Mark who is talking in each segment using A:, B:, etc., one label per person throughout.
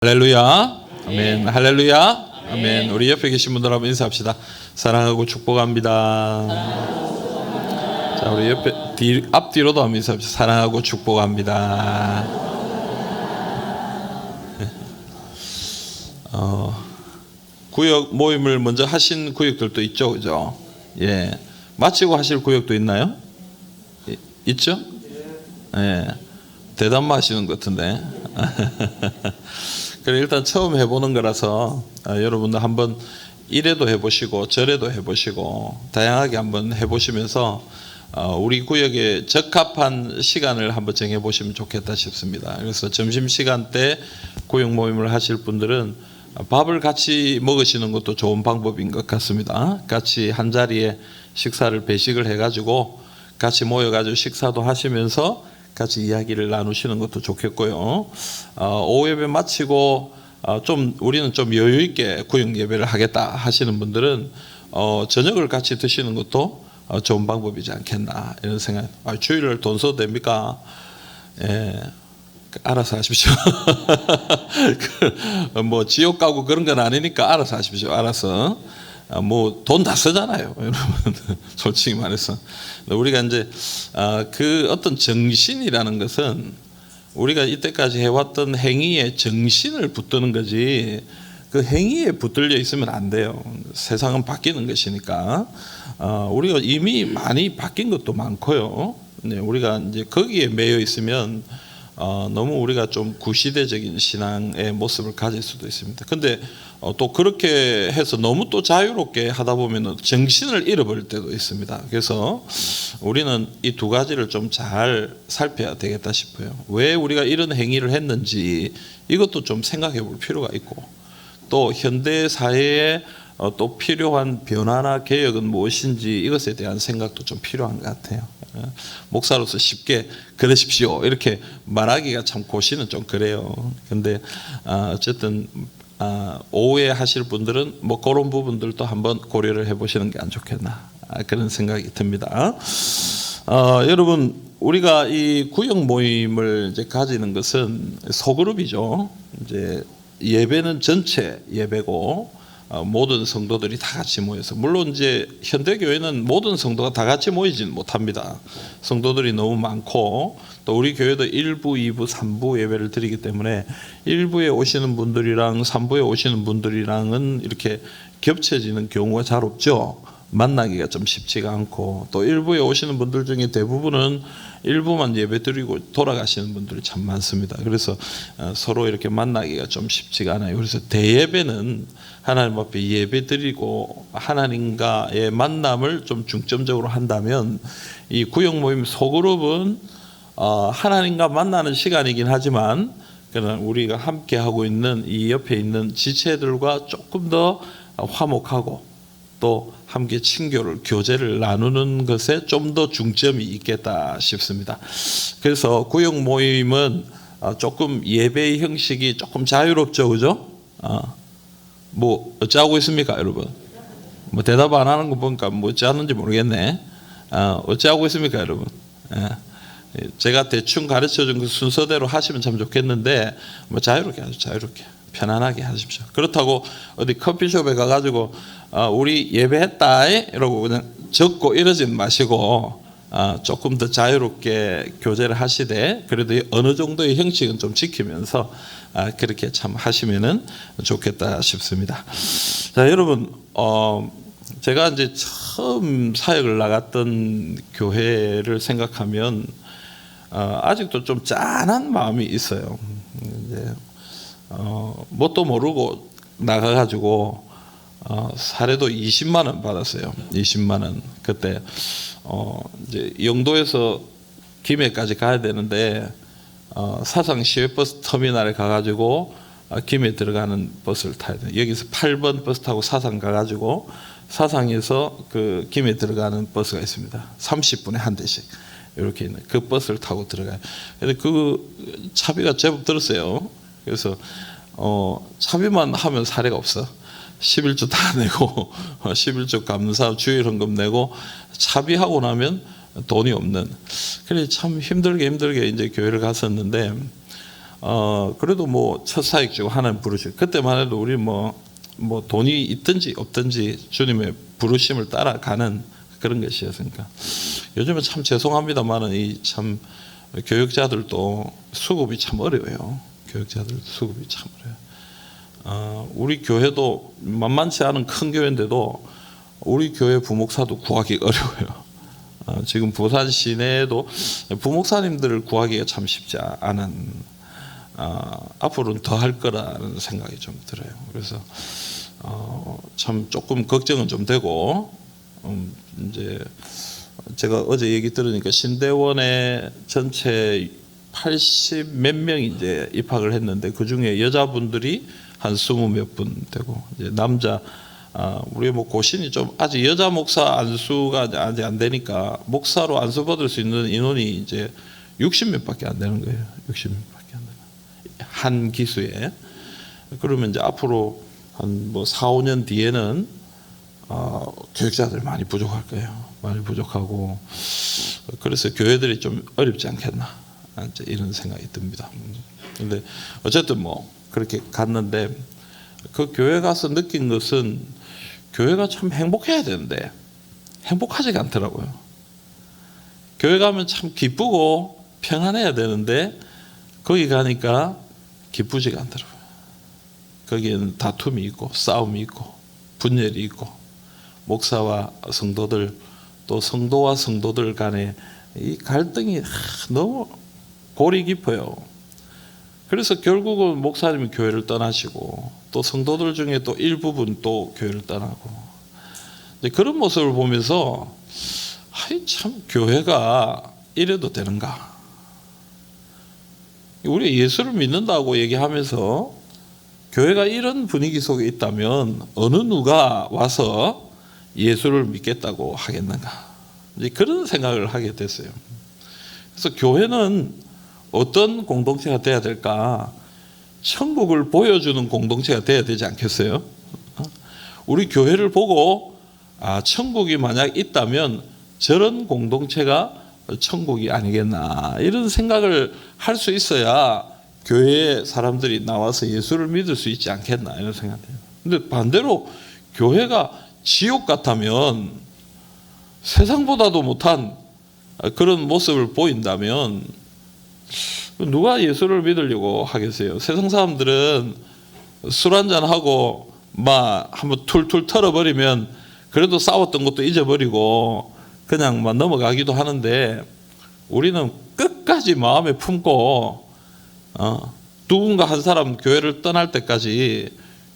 A: 할렐루야. 아멘. 할렐루야. 아멘. 우리 옆에 계신 분들 한번 인사합시다. 사랑하고 축복합니다. 자, 우리 옆에 앞뒤로도 한번 인사합시다. 사랑하고 축복합니다. 구역 모임을 먼저 하신 구역들도 있죠, 그죠? 예. 마치고 하실 구역도 있나요? 있죠? 예. 대답만 하시는 것 같은데. 그래, 일단 처음 해보는 거라서 여러분들 한번 이래도 해보시고 저래도 해보시고 다양하게 한번 해보시면서 우리 구역에 적합한 시간을 한번 정해보시면 좋겠다 싶습니다. 그래서 점심시간 때 구역 모임을 하실 분들은 밥을 같이 먹으시는 것도 좋은 방법인 것 같습니다. 같이 한 자리에 식사를 배식을 해가지고 같이 모여가지고 식사도 하시면서 같이 이야기를 나누시는 것도 좋겠고요. 오후 예배 마치고 좀 우리는 좀 여유 있게 구역 예배를 하겠다 하시는 분들은 저녁을 같이 드시는 것도 좋은 방법이지 않겠나 이런 생각. 주일을 돈 써도 됩니까? 예, 알아서 하십시오. 뭐 지옥 가고 그런 건 아니니까 알아서 하십시오. 알아서. 뭐 돈 다 쓰잖아요, 여러분. 솔직히 말해서 우리가 이제 그 어떤 정신이라는 것은 우리가 이때까지 해왔던 행위에 정신을 붙드는 거지 그 행위에 붙들려 있으면 안 돼요. 세상은 바뀌는 것이니까 우리가 이미 많이 바뀐 것도 많고요. 네, 우리가 이제 거기에 매여 있으면 너무 우리가 좀 구시대적인 신앙의 모습을 가질 수도 있습니다. 근데 또 그렇게 해서 너무 또 자유롭게 하다 보면 정신을 잃어버릴 때도 있습니다. 그래서 우리는 이 두 가지를 좀 잘 살펴야 되겠다 싶어요. 왜 우리가 이런 행위를 했는지 이것도 좀 생각해 볼 필요가 있고, 또 현대 사회에 또 필요한 변화나 개혁은 무엇인지 이것에 대한 생각도 좀 필요한 것 같아요. 목사로서 쉽게 그러십시오 이렇게 말하기가 참 고시는 좀 그래요. 근데 어쨌든 오후에 하실 분들은 뭐 그런 부분들도 한번 고려를 해보시는 게 안 좋겠나 그런 생각이 듭니다. 여러분, 우리가 이 구역 모임을 이제 가지는 것은 소그룹이죠. 이제 예배는 전체 예배고 모든 성도들이 다 같이 모여서, 물론 이제 현대 교회는 모든 성도가 다 같이 모이지는 못합니다. 성도들이 너무 많고 또 우리 교회도 1부, 2부, 3부 예배를 드리기 때문에 1부에 오시는 분들이랑 3부에 오시는 분들이랑은 이렇게 겹쳐지는 경우가 잘 없죠. 만나기가 좀 쉽지가 않고, 또 1부에 오시는 분들 중에 대부분은 1부만 예배 드리고 돌아가시는 분들이 참 많습니다. 그래서 서로 이렇게 만나기가 좀 쉽지가 않아요. 그래서 대예배는 하나님 앞에 예배 드리고 하나님과의 만남을 좀 중점적으로 한다면, 이 구역 모임 소그룹은 하나님과 만나는 시간이긴 하지만 그러나 우리가 함께 하고 있는 이 옆에 있는 지체들과 조금 더 화목하고 또 함께 친교를 교제를 나누는 것에 좀 더 중점이 있겠다 싶습니다. 그래서 구역 모임은 조금 예배의 형식이 조금 자유롭죠, 그죠? 뭐 어찌하고 있습니까, 여러분? 뭐 대답 안 하는 거 보니까 뭐 어찌하는지 모르겠네. 어찌하고 있습니까, 여러분? 제가 대충 가르쳐준 그 순서대로 하시면 참 좋겠는데 뭐 자유롭게 하죠, 자유롭게. 편안하게 하십시오. 그렇다고 어디 커피숍에 가가지고 우리 예배했다 이러고 그냥 적고 이러진 마시고 조금 더 자유롭게 교제를 하시되 그래도 어느 정도의 형식은 좀 지키면서 그렇게 참 하시면은 좋겠다 싶습니다. 자, 여러분, 제가 이제 처음 사역을 나갔던 교회를 생각하면 아직도 좀 짠한 마음이 있어요. 이제 뭣도 모르고 나가가지고 사례도 20만 원 받았어요. 20만 원. 그때 이제 영도에서 김해까지 가야 되는데 사상 시외버스 터미널에 가가지고 김해 들어가는 버스를 타야 돼요. 여기서 8번 버스 타고 사상 가가지고 사상에서 그 김해 들어가는 버스가 있습니다. 30분에 한 대씩 이렇게 있는 그 버스를 타고 들어가요. 근데 그 차비가 제법 들었어요. 그래서 차비만 하면 사례가 없어. 11조 다 내고 11조 감사 주일 헌금 내고 차비하고 나면 돈이 없는. 그래 참 힘들게 이제 교회를 갔었는데 그래도 뭐 첫 사역 주고 하나님 부르시고 그때만 해도 우리 뭐 돈이 있든지 없든지 주님의 부르심을 따라가는 그런 것이었으니까. 요즘은 참 죄송합니다만은 이 참 교육자들도 수급이 참 어려워요. 교육자들도 수급이 참 어려워요. 우리 교회도 만만치 않은 큰 교회인데도 우리 교회 부목사도 구하기 어려워요. 지금 부산 시내에도 부목사님들을 구하기가 참 쉽지 않은, 앞으로는 더 할 거라는 생각이 좀 들어요. 그래서 참 조금 걱정은 좀 되고, 이제 제가 어제 얘기 들으니까 신대원에 전체 80 몇 명이 이제 입학을 했는데 그 중에 여자분들이 한 20 몇 분 되고, 이제 남자 우리 뭐 고신이 좀 아직 여자 목사 안수가 아직 안 되니까 목사로 안수 받을 수 있는 인원이 이제 60명밖에 안 되는 거예요. 60명밖에 안 되는 한 기수에. 그러면 이제 앞으로 한 뭐 4, 5년 뒤에는 교육자들 많이 부족할 거예요. 많이 부족하고, 그래서 교회들이 좀 어렵지 않겠나 이제 이런 생각이 듭니다. 근데 어쨌든 뭐 그렇게 갔는데 그 교회 가서 느낀 것은 교회가 참 행복해야 되는데 행복하지가 않더라고요. 교회 가면 참 기쁘고 평안해야 되는데 거기 가니까 기쁘지가 않더라고요. 거기에는 다툼이 있고 싸움이 있고 분열이 있고 목사와 성도들 또 성도와 성도들 간에 이 갈등이 너무 골이 깊어요. 그래서 결국은 목사님이 교회를 떠나시고 또 성도들 중에 또 일부분 또 교회를 떠나고, 그런 모습을 보면서 참 교회가 이래도 되는가. 우리 예수를 믿는다고 얘기하면서 교회가 이런 분위기 속에 있다면 어느 누가 와서 예수를 믿겠다고 하겠는가. 이제 그런 생각을 하게 됐어요. 그래서 교회는 어떤 공동체가 돼야 될까? 천국을 보여주는 공동체가 돼야 되지 않겠어요? 우리 교회를 보고 천국이 만약 있다면 저런 공동체가 천국이 아니겠나 이런 생각을 할 수 있어야 교회에 사람들이 나와서 예수를 믿을 수 있지 않겠나 이런 생각이에요. 근데 반대로 교회가 지옥 같다면 세상보다도 못한 그런 모습을 보인다면 누가 예수를 믿으려고 하겠어요? 세상 사람들은 술 한잔하고 막 한번 툴툴 털어버리면 그래도 싸웠던 것도 잊어버리고 그냥 막 넘어가기도 하는데, 우리는 끝까지 마음에 품고 누군가 한 사람 교회를 떠날 때까지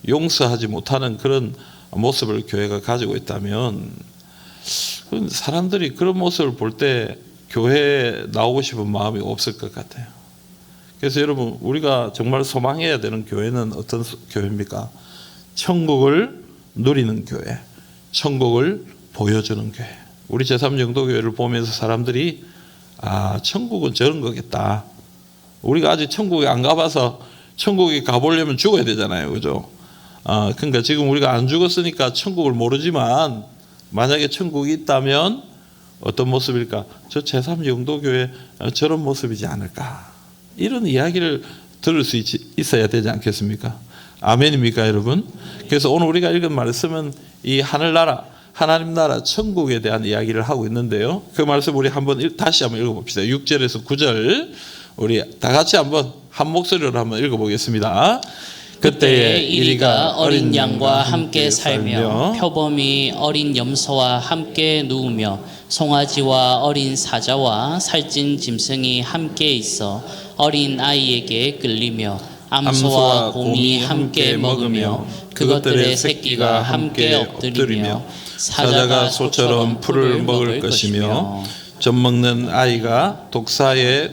A: 용서하지 못하는 그런 모습을 교회가 가지고 있다면 사람들이 그런 모습을 볼 때 교회에 나오고 싶은 마음이 없을 것 같아요. 그래서 여러분, 우리가 정말 소망해야 되는 교회는 어떤 교회입니까? 천국을 누리는 교회, 천국을 보여주는 교회. 우리 제3영도교회를 보면서 사람들이 천국은 저런 거겠다. 우리가 아직 천국에 안 가봐서 천국에 가보려면 죽어야 되잖아요. 그죠? 그러니까 지금 우리가 안 죽었으니까 천국을 모르지만 만약에 천국이 있다면 어떤 모습일까? 저 제3영도교회 저런 모습이지 않을까? 이런 이야기를 들을 수 있어야 되지 않겠습니까? 아멘입니까, 여러분? 그래서 오늘 우리가 읽은 말씀은 이 하늘나라, 하나님 나라, 천국에 대한 이야기를 하고 있는데요. 그 말씀 우리 다시 한번 읽어봅시다. 6절에서 9절 우리 다 같이 한 목소리로 한번 읽어보겠습니다.
B: 그때에 이리가 어린 양과 함께 살며 표범이 어린 염소와 함께 누우며 송아지와 어린 사자와 살찐 짐승이 함께 있어 어린 아이에게 끌리며 암소와 곰이 함께 먹으며 그것들의 새끼가 함께 엎드리며 사자가 소처럼 풀을 먹을 것이며
A: 젖먹는 아이가 독사에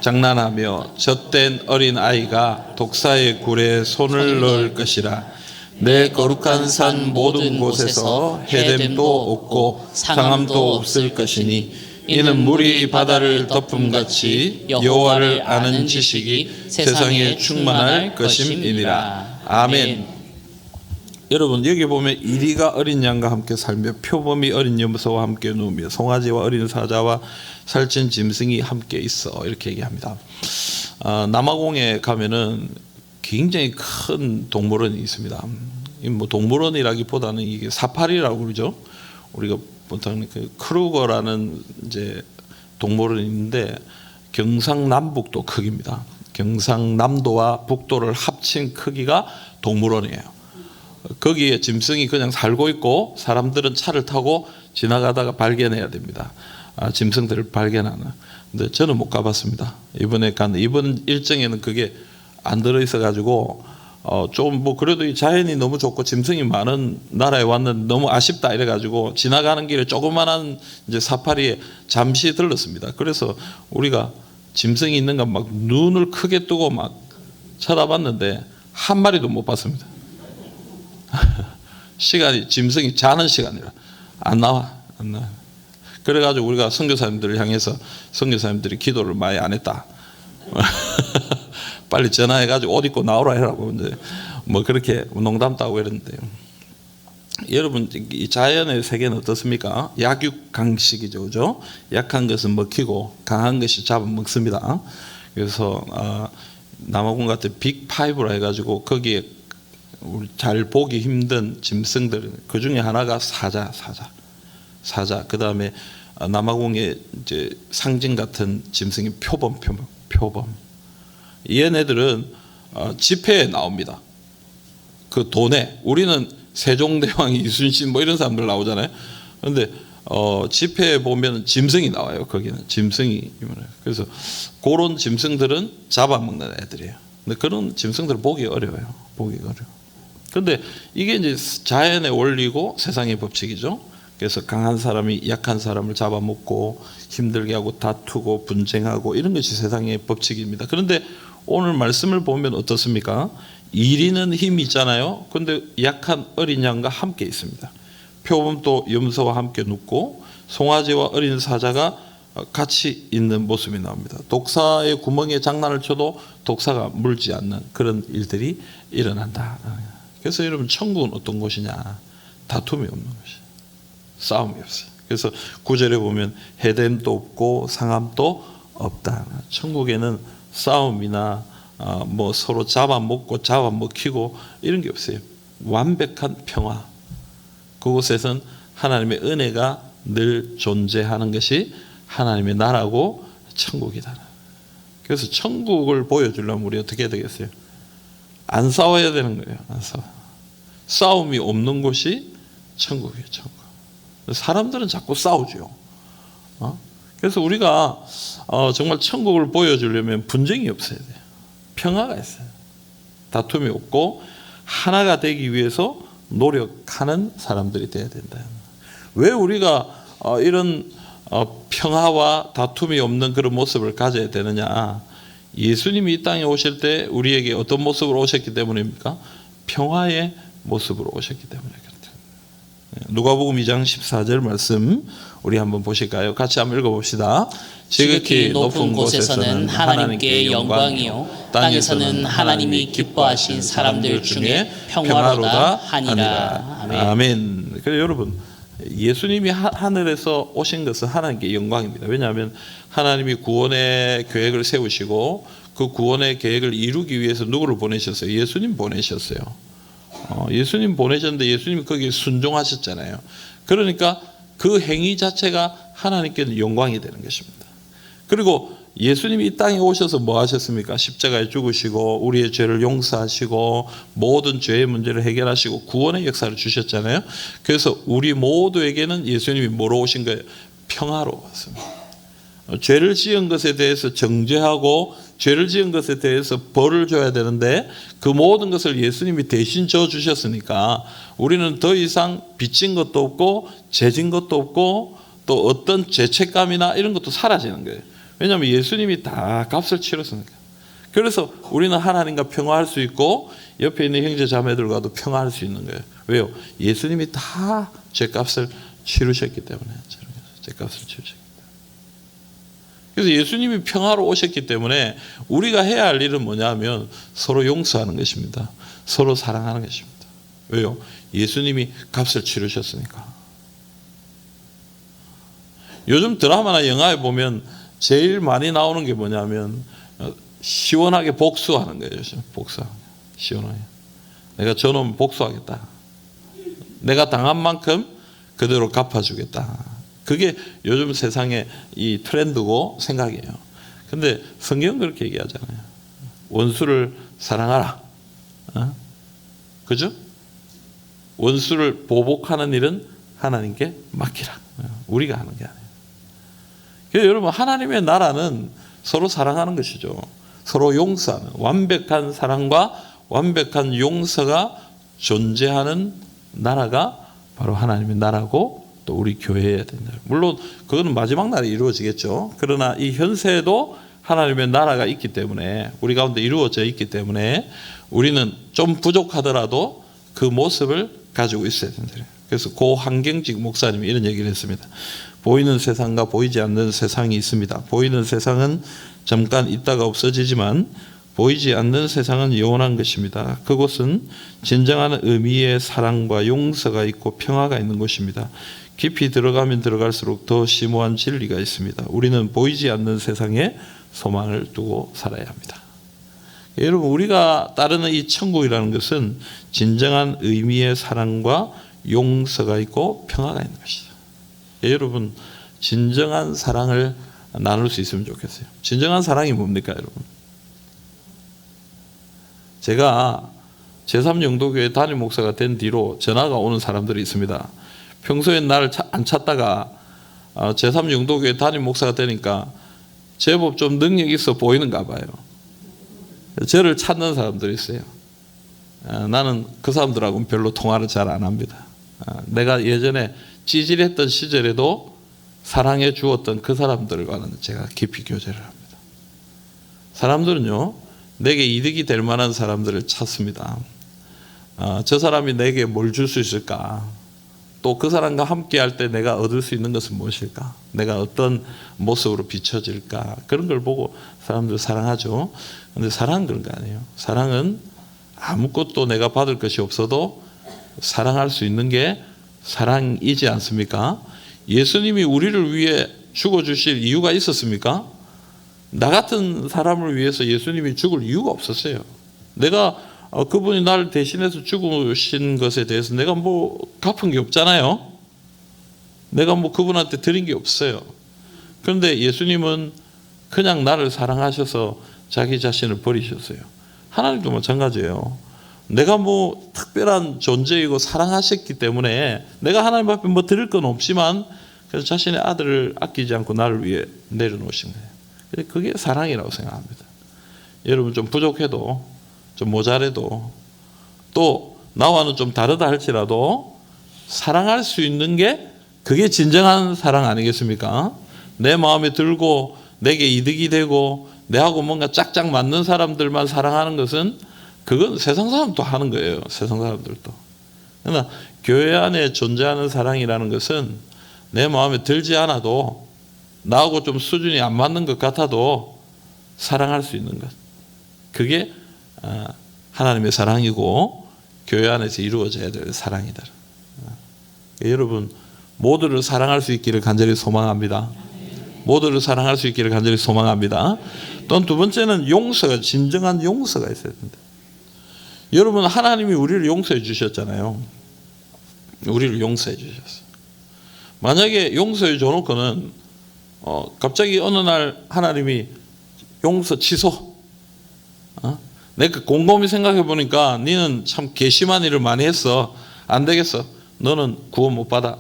A: 장난하며 젖된 어린 아이가 독사의 굴에 손을 넣을 것이라. 내 거룩한 산 모든 곳에서 해됨도 없고 상함도 없을 것이니 이는 물이 바다를 덮음같이 여호와를 아는 지식이 세상에 충만할 것임이니라. 아멘. 여러분 여기 보면 이리가 어린 양과 함께 살며 표범이 어린 염소와 함께 누우며 송아지와 어린 사자와 살찐 짐승이 함께 있어 이렇게 얘기합니다. 남아공에 가면은 굉장히 큰 동물원이 있습니다. 뭐 동물원이라기보다는 이게 사파리라고 그러죠. 우리가 보통 그 크루거라는 이제 동물원이 있는데 경상남북도 크기입니다. 경상남도와 북도를 합친 크기가 동물원이에요. 거기에 짐승이 그냥 살고 있고 사람들은 차를 타고 지나가다가 발견해야 됩니다. 짐승들을 발견하는. 근데 저는 못 가봤습니다. 이번 일정에는 그게 안 들어 있어 가지고 좀 뭐 그래도 이 자연이 너무 좋고 짐승이 많은 나라에 왔는데 너무 아쉽다 이래 가지고 지나가는 길에 조그만한 이제 사파리에 잠시 들렀습니다. 그래서 우리가 짐승이 있는가 막 눈을 크게 뜨고 막 쳐다봤는데 한 마리도 못 봤습니다. 시간이 짐승이 자는 시간이라 안 나와. 그래가지고 우리가 선교사님들을 향해서 선교사님들이 기도를 많이 안 했다. 빨리 전화해가지고 옷 입고 나오라 해라고 이제 뭐 그렇게 농담도 하고 이랬는데요. 여러분 이 자연의 세계는 어떻습니까? 약육강식이죠, 그죠? 약한 것은 먹히고 강한 것이 잡아먹습니다. 그래서 남아공 같은 빅5라 해가지고 거기에 우리 잘 보기 힘든 짐승들 그 중에 하나가 사자. 그 다음에 남아공의 이제 상징 같은 짐승이 표범. 얘네들은 집회에 나옵니다. 그 돈에 우리는 세종대왕, 이순신 뭐 이런 사람들 나오잖아요. 그런데 집회에 보면 짐승이 나와요. 거기는 짐승이. 그래서 그런 짐승들은 잡아먹는 애들이에요. 근데 그런 짐승들을 보기 어려워요. 근데 이게 이제 자연의 원리고 세상의 법칙이죠. 그래서 강한 사람이 약한 사람을 잡아먹고 힘들게 하고 다투고 분쟁하고 이런 것이 세상의 법칙입니다. 그런데 오늘 말씀을 보면 어떻습니까? 이리는 힘이 있잖아요. 그런데 약한 어린 양과 함께 있습니다. 표범도 염소와 함께 눕고 송아지와 어린 사자가 같이 있는 모습이 나옵니다. 독사의 구멍에 장난을 쳐도 독사가 물지 않는 그런 일들이 일어난다. 그래서 여러분 천국은 어떤 곳이냐? 다툼이 없는 곳이에요. 싸움이 없어요. 그래서 9절에 보면 해됨도 없고 상함도 없다. 천국에는 싸움이나 뭐 서로 잡아먹고 잡아먹히고 이런 게 없어요. 완벽한 평화. 그곳에선 하나님의 은혜가 늘 존재하는 것이 하나님의 나라고 천국이다. 그래서 천국을 보여주려면 우리 어떻게 해야 되겠어요? 안 싸워야 되는 거예요. 안 싸워. 싸움이 없는 곳이 천국이에요. 천국. 사람들은 자꾸 싸우죠. 그래서 우리가 정말 천국을 보여주려면 분쟁이 없어야 돼요. 평화가 있어요. 다툼이 없고 하나가 되기 위해서 노력하는 사람들이 돼야 된다. 왜 우리가 이런 평화와 다툼이 없는 그런 모습을 가져야 되느냐? 예수님이 이 땅에 오실 때 우리에게 어떤 모습으로 오셨기 때문입니까? 평화의 모습으로 오셨기 때문에 그렇다. 누가복음 2장 14절 말씀 우리 한번 보실까요? 같이 한번 읽어봅시다.
B: 지극히 높은 곳에서는 하나님께 영광이요 땅에서는 하나님이 기뻐하신 사람들 중에 평화로다 하니라.
A: 아멘. 그래서 여러분 예수님이 하늘에서 오신 것은 하나님께 영광입니다. 왜냐하면 하나님이 구원의 계획을 세우시고 그 구원의 계획을 이루기 위해서 누구를 보내셨어요? 예수님 보내셨어요. 예수님 보내셨는데 예수님이 거기에 순종하셨잖아요. 그러니까 그 행위 자체가 하나님께는 영광이 되는 것입니다. 그리고 예수님이 이 땅에 오셔서 뭐 하셨습니까? 십자가에 죽으시고 우리의 죄를 용서하시고 모든 죄의 문제를 해결하시고 구원의 역사를 주셨잖아요. 그래서 우리 모두에게는 예수님이 뭐로 오신 거예요? 평화로 왔습니다. 죄를 지은 것에 대해서 정죄하고 죄를 지은 것에 대해서 벌을 줘야 되는데 그 모든 것을 예수님이 대신 져 주셨으니까 우리는 더 이상 빚진 것도 없고 죄진 것도 없고 또 어떤 죄책감이나 이런 것도 사라지는 거예요. 왜냐하면 예수님이 다 값을 치렀으니까. 그래서 우리는 하나님과 평화할 수 있고 옆에 있는 형제 자매들과도 평화할 수 있는 거예요. 왜요? 예수님이 다 죄값을 치르셨기 때문에. 죄값을 치르셨기 때문에. 그래서 예수님이 평화로 오셨기 때문에 우리가 해야 할 일은 뭐냐면 서로 용서하는 것입니다. 서로 사랑하는 것입니다. 왜요? 예수님이 값을 치르셨으니까. 요즘 드라마나 영화에 보면 제일 많이 나오는 게 뭐냐면 시원하게 복수하는 거예요. 복수하는 거예요. 시원하게. 내가 저놈 복수하겠다. 내가 당한 만큼 그대로 갚아주겠다. 그게 요즘 세상의 이 트렌드고 생각이에요. 근데 성경은 그렇게 얘기하잖아요. 원수를 사랑하라. 그죠? 원수를 보복하는 일은 하나님께 맡기라. 우리가 하는 게 아니에요. 그래서 여러분, 하나님의 나라는 서로 사랑하는 것이죠. 서로 용서하는, 완벽한 사랑과 완벽한 용서가 존재하는 나라가 바로 하나님의 나라고 또 우리 교회여야 된다. 물론 그거는 마지막 날에 이루어지겠죠. 그러나 이 현세에도 하나님의 나라가 있기 때문에, 우리 가운데 이루어져 있기 때문에 우리는 좀 부족하더라도 그 모습을 가지고 있어야 된다. 그래서 고 한경직 목사님이 이런 얘기를 했습니다. 보이는 세상과 보이지 않는 세상이 있습니다. 보이는 세상은 잠깐 있다가 없어지지만 보이지 않는 세상은 영원한 것입니다. 그곳은 진정한 의미의 사랑과 용서가 있고 평화가 있는 곳입니다. 깊이 들어가면 들어갈수록 더 심오한 진리가 있습니다. 우리는 보이지 않는 세상에 소망을 두고 살아야 합니다. 여러분, 우리가 따르는 이 천국이라는 것은 진정한 의미의 사랑과 용서가 있고 평화가 있는 것이죠. 여러분, 진정한 사랑을 나눌 수 있으면 좋겠어요. 진정한 사랑이 뭡니까, 여러분? 제가 제3영도교회 담임 목사가 된 뒤로 전화가 오는 사람들이 있습니다. 평소엔 나를 안 찾다가 제3영도교회 담임 목사가 되니까 제법 좀 능력 있어 보이는가 봐요. 저를 찾는 사람들이 있어요. 나는 그 사람들하고는 별로 통화를 잘 안 합니다. 내가 예전에 찌질했던 시절에도 사랑해 주었던 그 사람들과는 제가 깊이 교제를 합니다. 사람들은요, 내게 이득이 될 만한 사람들을 찾습니다. 저 사람이 내게 뭘 줄 수 있을까? 또 그 사람과 함께 할 때 내가 얻을 수 있는 것은 무엇일까? 내가 어떤 모습으로 비춰질까? 그런 걸 보고 사람들 사랑하죠. 그런데 사랑은 그런 거 아니에요. 사랑은 아무것도 내가 받을 것이 없어도 사랑할 수 있는 게 사랑이지 않습니까? 예수님이 우리를 위해 죽어주실 이유가 있었습니까? 나 같은 사람을 위해서 예수님이 죽을 이유가 없었어요. 내가 그분이 나를 대신해서 죽으신 것에 대해서 내가 뭐 갚은 게 없잖아요. 내가 뭐 그분한테 드린 게 없어요. 그런데 예수님은 그냥 나를 사랑하셔서 자기 자신을 버리셨어요. 하나님도 마찬가지예요. 내가 뭐 특별한 존재이고 사랑하셨기 때문에 내가 하나님 앞에 뭐 드릴 건 없지만 그래서 자신의 아들을 아끼지 않고 나를 위해 내려놓으신 거예요. 그게 사랑이라고 생각합니다. 여러분, 좀 부족해도 좀 모자래도 또 나와는 좀 다르다 할지라도 사랑할 수 있는 게 그게 진정한 사랑 아니겠습니까? 내 마음에 들고 내게 이득이 되고 내하고 뭔가 짝짝 맞는 사람들만 사랑하는 것은 그건 세상 사람도 하는 거예요. 세상 사람들도. 그러나 교회 안에 존재하는 사랑이라는 것은 내 마음에 들지 않아도 나하고 좀 수준이 안 맞는 것 같아도 사랑할 수 있는 것. 그게 하나님의 사랑이고 교회 안에서 이루어져야 될 사랑이다. 여러분, 모두를 사랑할 수 있기를 간절히 소망합니다. 모두를 사랑할 수 있기를 간절히 소망합니다. 또 두 번째는 용서가, 진정한 용서가 있어야 된다. 여러분, 하나님이 우리를 용서해 주셨잖아요. 우리를 용서해 주셨어요. 만약에 용서해 줘놓고는 갑자기 어느 날 하나님이 용서 취소. 내가 곰곰이 생각해 보니까 너는 참 괘씸한 일을 많이 했어. 안 되겠어. 너는 구원 못 받아.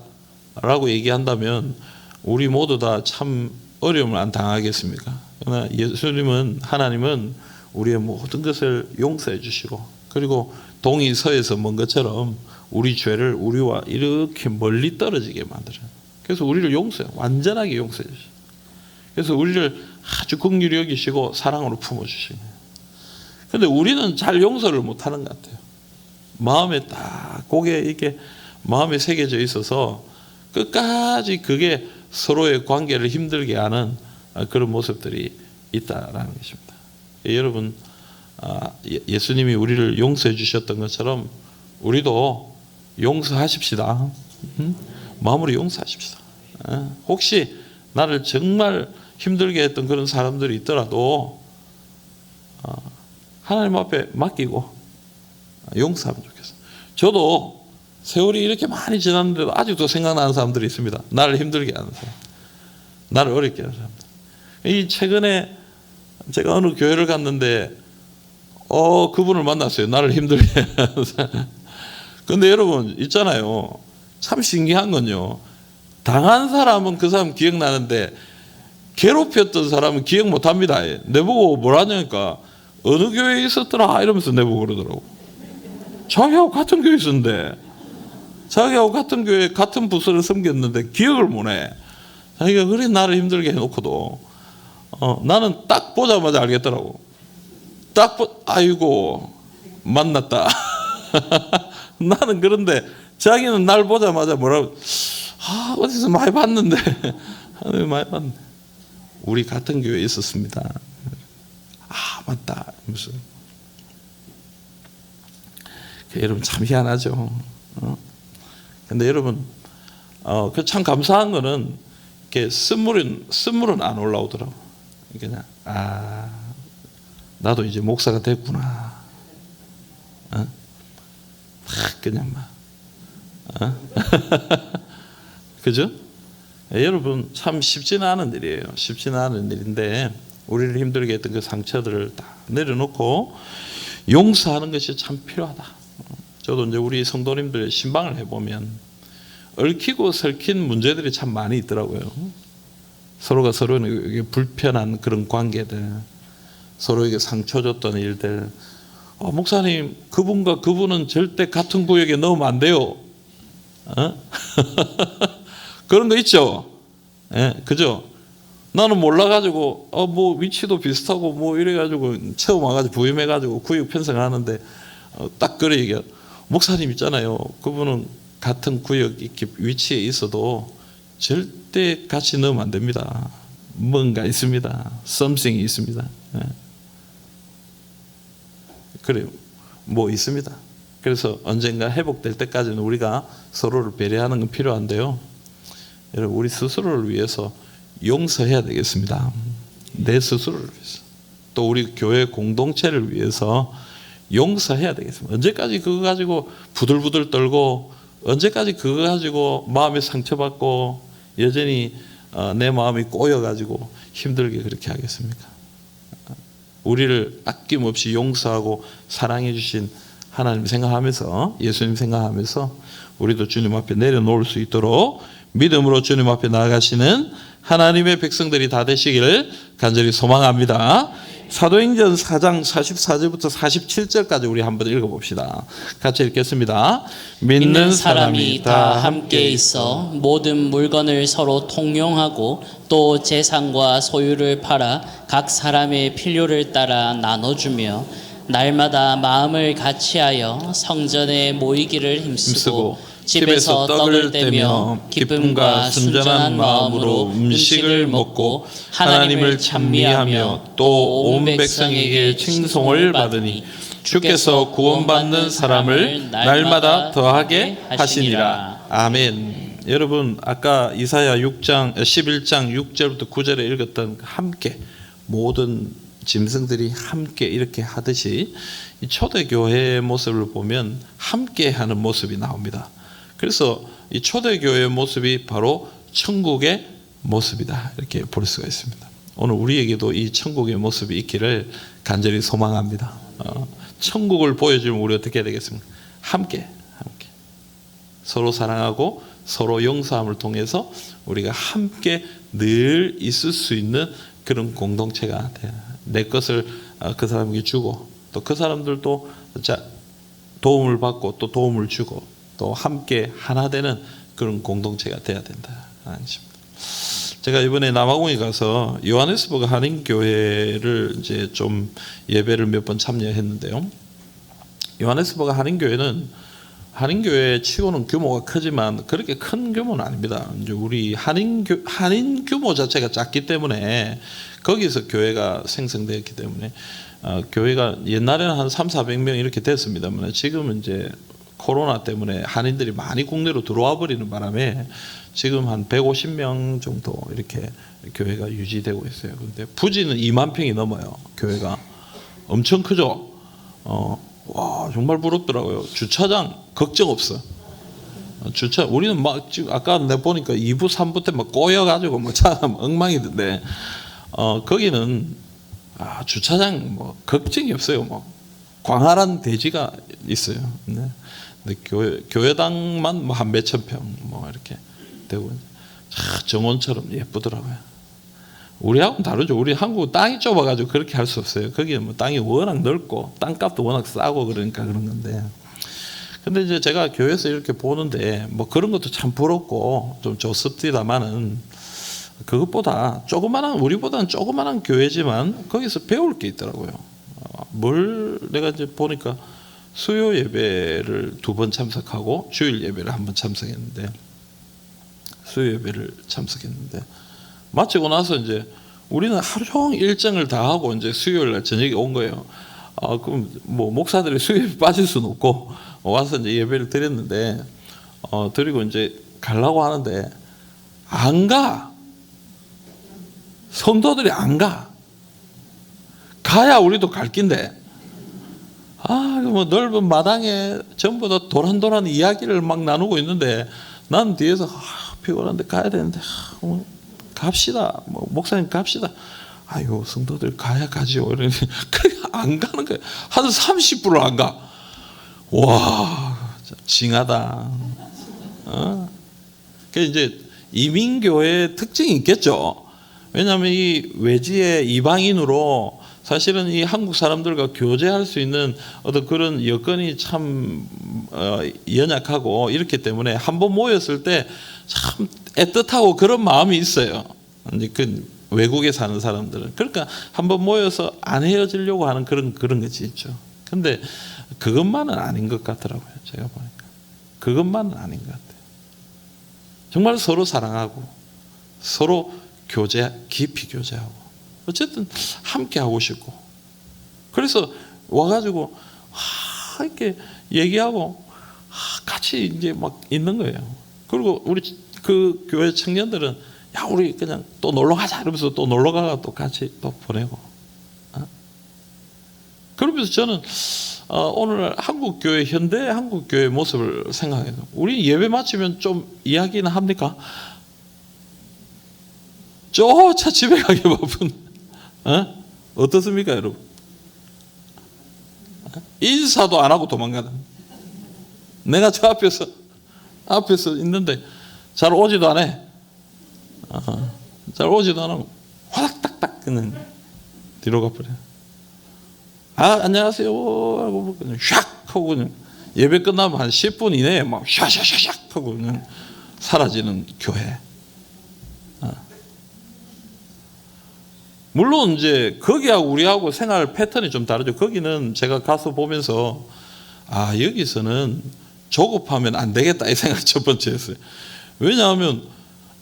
A: 라고 얘기한다면 우리 모두 다 참 어려움을 안 당하겠습니까? 그러나 예수님은, 하나님은 우리의 모든 것을 용서해 주시고, 그리고 동이 서에서 먼 것처럼 우리 죄를 우리와 이렇게 멀리 떨어지게 만들어요. 그래서 우리를 용서해요. 완전하게 용서해 주셔요. 그래서 우리를 아주 긍휼히 여기시고 사랑으로 품어주시는 거예요. 그런데 우리는 잘 용서를 못하는 것 같아요. 마음에 딱 고개 이렇게 마음에 새겨져 있어서 끝까지 그게 서로의 관계를 힘들게 하는 그런 모습들이 있다라는 것입니다. 여러분, 예수님이 우리를 용서해 주셨던 것처럼 우리도 용서하십시다. 마음으로 용서하십시다. 혹시 나를 정말 힘들게 했던 그런 사람들이 있더라도 하나님 앞에 맡기고 용서하면 좋겠어요. 저도 세월이 이렇게 많이 지났는데도 아직도 생각나는 사람들이 있습니다. 나를 힘들게 하는 사람, 나를 어렵게 하는 사람들. 이 최근에 제가 어느 교회를 갔는데 그분을 만났어요. 나를 힘들게 하는 사람. 근데 여러분 있잖아요. 참 신기한 건요. 당한 사람은 그 사람 기억나는데 괴롭혔던 사람은 기억 못합니다. 내보고 뭐라냐니까 어느 교회에 있었더라 이러면서 내보고 그러더라고. 자기하고 같은 교회에 있었는데, 자기하고 같은 교회 같은 부서를 섬겼는데 기억을 못해. 자기가 그래 나를 힘들게 해놓고도 나는 딱 보자마자 알겠더라고. 아이고 만났다. 나는 그런데 자기는 날 보자마자 뭐라고, 어디서 많이 봤는데 많이 봤네. 우리 같은 교회에 있었습니다. 맞다. 무슨 여러분 참 희한하죠. 근데 여러분 그 참 감사한 거는 이렇게 쓴물은 안 올라오더라고. 그냥 나도 이제 목사가 됐구나. 그냥 막 그죠? 여러분 참 쉽지는 않은 일이에요. 쉽지는 않은 일인데 우리를 힘들게 했던 그 상처들을 다 내려놓고 용서하는 것이 참 필요하다. 저도 이제 우리 성도님들 신방을 해보면 얽히고 설킨 문제들이 참 많이 있더라고요. 서로가 서로에게 불편한 그런 관계들, 서로에게 상처 줬던 일들. 목사님, 그분과 그분은 절대 같은 구역에 넣으면 안 돼요. 그런 거 있죠. 그죠? 나는 몰라가지고 뭐 위치도 비슷하고 뭐 이래가지고 처음 와가지고 부임해가지고 구역 편성하는데 딱 그래 얘기해. 목사님 있잖아요. 그분은 같은 구역 이렇게 위치에 있어도 절대 같이 넣으면 안 됩니다. 뭔가 있습니다. something이 있습니다. 그래요. 뭐 있습니다. 그래서 언젠가 회복될 때까지는 우리가 서로를 배려하는 건 필요한데요. 여러분 우리 스스로를 위해서 용서해야 되겠습니다. 내 스스로를 위해서. 또 우리 교회 공동체를 위해서 용서해야 되겠습니다. 언제까지 그거 가지고 부들부들 떨고 언제까지 그거 가지고 마음에 상처받고 여전히 내 마음이 꼬여가지고 힘들게 그렇게 하겠습니까? 우리를 아낌없이 용서하고 사랑해 주신 하나님 생각하면서 예수님 생각하면서 우리도 주님 앞에 내려놓을 수 있도록 믿음으로 주님 앞에 나아가시는 하나님의 백성들이 다 되시기를 간절히 소망합니다. 사도행전 4장 44절부터 47절까지 우리 한번 읽어봅시다. 같이 읽겠습니다.
B: 믿는 사람이 다 함께 있어 모든 물건을 서로 통용하고 또 재산과 소유를 팔아 각 사람의 필요를 따라 나눠주며 날마다 마음을 같이하여 성전에 모이기를 힘쓰고 집에서 떡을 떼며 기쁨과 순전한 마음으로 음식을 먹고 하나님을 찬미하며 또 온 백성에게 칭송을 받으니 주께서 구원받는 사람을 날마다 더하게 하시니라.
A: 아멘. 여러분 아까 이사야 11장 6절부터 9절에 읽었던 함께 모든 짐승들이 함께 이렇게 하듯이 이 초대교회의 모습을 보면 함께 하는 모습이 나옵니다. 그래서 이 초대교회의 모습이 바로 천국의 모습이다 이렇게 볼 수가 있습니다. 오늘 우리에게도 이 천국의 모습이 있기를 간절히 소망합니다. 천국을 보여주면 우리 어떻게 해야 되겠습니까? 함께 서로 사랑하고 서로 용서함을 통해서 우리가 함께 늘 있을 수 있는 그런 공동체가 돼요. 내 것을 그 사람에게 주고 또 그 사람들도 도움을 받고 또 도움을 주고 또 함께 하나 되는 그런 공동체가 돼야 된다. 제가 이번에 남아공에 가서 요하네스버그 한인교회를 이제 좀 예배를 몇 번 참여했는데요. 요하네스버그 한인교회는 한인교회 치고는 규모가 크지만 그렇게 큰 규모는 아닙니다. 이제 우리 한인 규모 자체가 작기 때문에 거기서 교회가 생성되었기 때문에 교회가 옛날에는 한 300~400명 이렇게 됐습니다만 지금은 이제 코로나 때문에 한인들이 많이 국내로 들어와 버리는 바람에 지금 한 150명 정도 이렇게 교회가 유지되고 있어요. 근데 부지는 2만 평이 넘어요. 교회가 엄청 크죠. 와 정말 부럽더라고요. 주차장 걱정 없어. 우리는 막 지금 아까 내 보니까 2부 3부 때 막 꼬여가지고 뭐 차가 엉망이던데 거기는 주차장 뭐 걱정이 없어요. 뭐 광활한 대지가 있어요. 네. 근데 교회당만 뭐 한 몇천 평 뭐 이렇게 되고 정원처럼 예쁘더라고요. 우리하고는 다르죠. 우리 한국 땅이 좁아가지고 그렇게 할 수 없어요. 거기는 뭐 땅이 워낙 넓고 땅값도 워낙 싸고 그러니까 그런 건데. 근데 이제 제가 교회에서 이렇게 보는데 뭐 그런 것도 참 부럽고 좀 좋습니다만은 그것보다 우리보다는 조그만한 교회지만 거기서 배울 게 있더라고요. 내가 이제 보니까 수요 예배를 2번 참석하고 주일 예배를 1번 참석했는데 수요 예배를 참석했는데 마치고 나서 이제 우리는 하루 종일 일정을 다 하고 이제 수요일 날 저녁에 온 거예요. 그럼 뭐 목사들이 수요 예배 빠질 수는 없고 와서 이제 예배를 드렸는데 드리고 이제 가려고 하는데 안 가. 성도들이 안 가. 가야 우리도 갈 긴데. 뭐 넓은 마당에 전부 다 도란도란 이야기를 막 나누고 있는데 난 뒤에서 피곤한데 가야 되는데 갑시다. 뭐 목사님 갑시다. 아이고 성도들 가야 가지요. 이러니 안 가는 거예요. 한 30분을 안 가. 와, 징하다. 그 이제 이민교회의 특징이 있겠죠. 왜냐하면 이 외지의 이방인으로 사실은 이 한국 사람들과 교제할 수 있는 어떤 그런 여건이 참 연약하고 이렇기 때문에 한번 모였을 때 참 애틋하고 그런 마음이 있어요. 이제 그 외국에 사는 사람들은 그러니까 한번 모여서 안 헤어지려고 하는 그런 것이 있죠. 근데 그것만은 아닌 것 같더라고요. 제가 보니까 그것만은 아닌 것 같아요. 정말 서로 사랑하고 서로 깊이 교제하고 어쨌든 함께 하고 싶고 그래서 와가지고 이렇게 얘기하고 같이 이제 막 있는 거예요. 그리고 우리 그 교회 청년들은 야 우리 그냥 또 놀러 가자 이러면서 또 놀러 가가 또 같이 또 보내고 그러면서 저는 오늘 현대 한국 교회 모습을 생각해요. 우리 예배 마치면 좀 이야기는 합니까? 쫓아 집에 가기 바쁜 어떻습니까 여러분? 인사도 안 하고 도망가는. 내가 저 앞에서 있는데 잘 오지도 안 해. 잘 오지도 안 하고 화닥닥닥 그냥 뒤로 가버려. 안녕하세요 하고 그냥 샥 하고 그냥 예배 끝나면 한 10분 이내에 막 샤샤샤샥 하고 그냥 사라지는 교회. 물론 이제 거기하고 우리하고 생활 패턴이 좀 다르죠. 거기는 제가 가서 보면서 여기서는 조급하면 안 되겠다 이 생각이 첫 번째였어요. 왜냐하면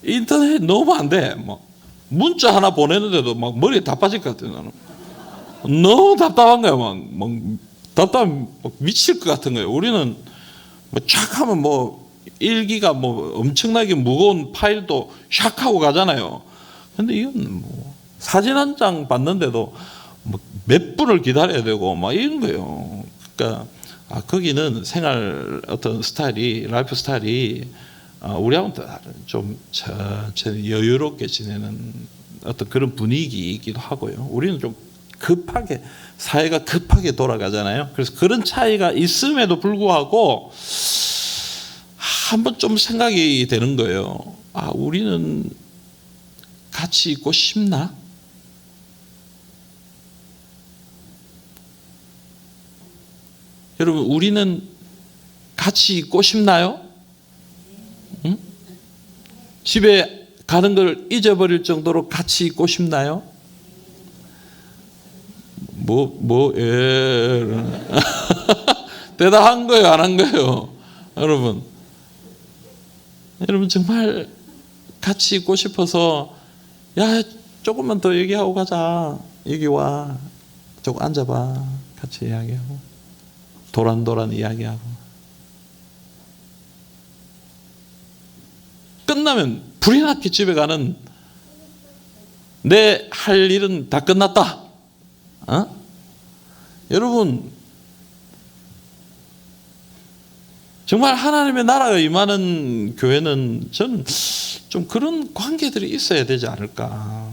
A: 인터넷 너무 안 돼. 막 문자 하나 보내는데도 막 머리에 다 빠질 것 같아요. 나는 너무 답답한 거야. 막 답답하면 미칠 것 같은 거예요. 우리는 뭐 쫙 하면 뭐 일기가 뭐 엄청나게 무거운 파일도 샥 하고 가잖아요. 근데 이건 뭐 사진 한 장 받는데도 뭐 몇 분을 기다려야 되고 막 이런 거예요. 그러니까 거기는 생활 어떤 라이프 스타일이 우리하고는 좀 천천히 여유롭게 지내는 어떤 그런 분위기이기도 하고요. 우리는 좀 사회가 급하게 돌아가잖아요. 그래서 그런 차이가 있음에도 불구하고 한번 좀 생각이 되는 거예요. 우리는 같이 있고 싶나? 여러분, 우리는 같이 있고 싶나요? 응? 집에 가는 걸 잊어버릴 정도로 같이 있고 싶나요? 대답한 거예요, 안 한 거예요? 여러분 정말 같이 있고 싶어서 야 조금만 더 얘기하고 가자. 여기 와. 조금 앉아봐. 같이 이야기하고 도란도란 이야기하고 끝나면 불이 났게 집에 가는 내 할 일은 다 끝났다. 여러분 정말 하나님의 나라가 임하는 교회는 저는 좀 그런 관계들이 있어야 되지 않을까.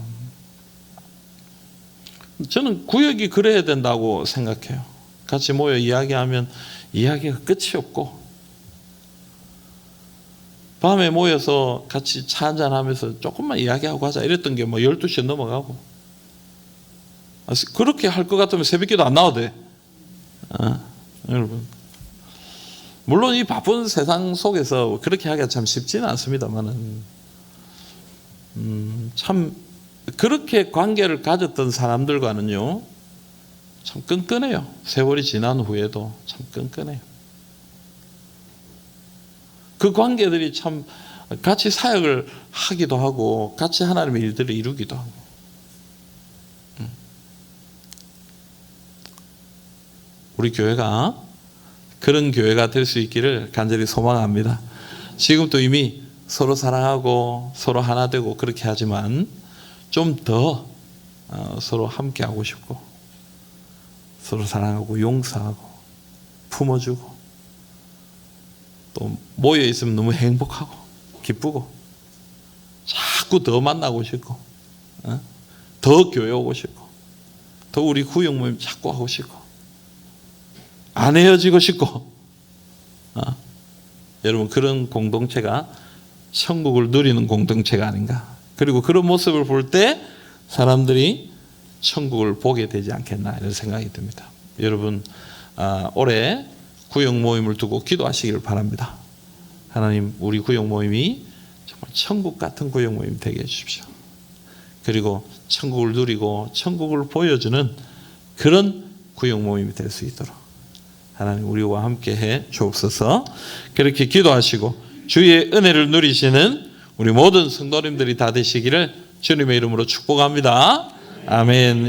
A: 저는 구역이 그래야 된다고 생각해요. 같이 모여 이야기하면 이야기가 끝이 없고 밤에 모여서 같이 차 한잔하면서 조금만 이야기하고 하자 이랬던 게 뭐 12시에 넘어가고 그렇게 할 것 같으면 새벽기도 안 나와도 돼. 여러분 물론 이 바쁜 세상 속에서 그렇게 하기가 참 쉽지는 않습니다만은 참 그렇게 관계를 가졌던 사람들과는요 참 끈끈해요. 세월이 지난 후에도 참 끈끈해요. 그 관계들이 참 같이 사역을 하기도 하고 같이 하나님의 일들을 이루기도 하고 우리 교회가 그런 교회가 될 수 있기를 간절히 소망합니다. 지금도 이미 서로 사랑하고 서로 하나 되고 그렇게 하지만 좀 더 서로 함께 하고 싶고 서로 사랑하고 용서하고 품어주고 또 모여 있으면 너무 행복하고 기쁘고 자꾸 더 만나고 싶고 더 교회 오고 싶고 더 우리 구역 모임 자꾸 하고 싶고 안 헤어지고 싶고 여러분 그런 공동체가 천국을 누리는 공동체가 아닌가. 그리고 그런 모습을 볼 때 사람들이 천국을 보게 되지 않겠나 이런 생각이 듭니다. 여러분 올해 구역 모임을 두고 기도하시기를 바랍니다. 하나님 우리 구역 모임이 정말 천국 같은 구역 모임 되게 해주십시오. 그리고 천국을 누리고 천국을 보여주는 그런 구역 모임이 될 수 있도록 하나님 우리와 함께 해 주옵소서. 그렇게 기도하시고 주의 은혜를 누리시는 우리 모든 성도님들이 다 되시기를 주님의 이름으로 축복합니다. 아멘.